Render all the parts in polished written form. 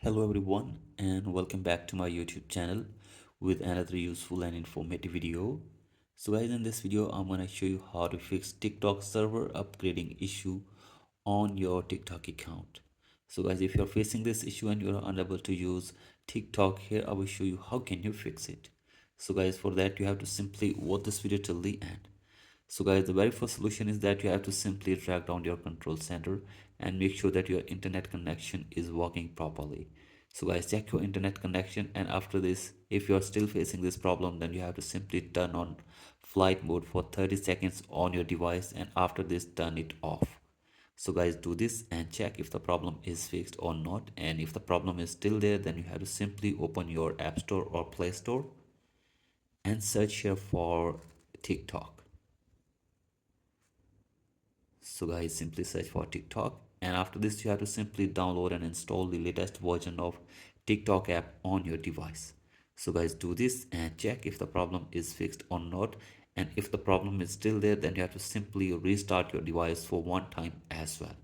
Hello everyone and welcome back to my YouTube channel with another useful and informative video. So guys, in this video I'm going to show you how to fix TikTok server upgrading issue on your TikTok account. So guys, if you're facing this issue and you're unable to use TikTok, here I will show you how can you fix it. So guys, for that you have to simply watch this video till the end. So guys, the very first solution is that you have to simply drag down your control center and make sure that your internet connection is working properly. So guys, check your internet connection, and after this, if you are still facing this problem, then you have to simply turn on flight mode for 30 seconds on your device, and after this turn it off. So guys, do this and check if the problem is fixed or not, and if the problem is still there, then you have to simply open your App Store or Play Store and search here for TikTok. So guys, simply search for TikTok, and after this you have to simply download and install the latest version of TikTok app on your device. So guys, do this and check if the problem is fixed or not, and if the problem is still there, then you have to simply restart your device for one time as well.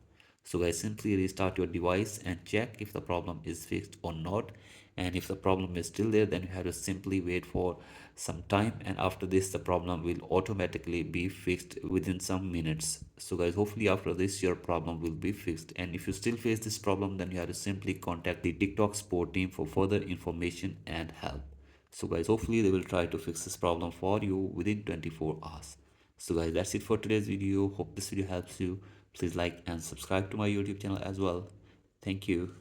So guys, simply restart your device and check if the problem is fixed or not, and if the problem is still there, then you have to simply wait for some time, and after this the problem will automatically be fixed within some minutes. So guys, hopefully after this your problem will be fixed, and if you still face this problem, then you have to simply contact the TikTok support team for further information and help. So guys, hopefully they will try to fix this problem for you within 24 hours. So guys, that's it for today's video. Hope this video helps you. Please like and subscribe to my YouTube channel as well. Thank you.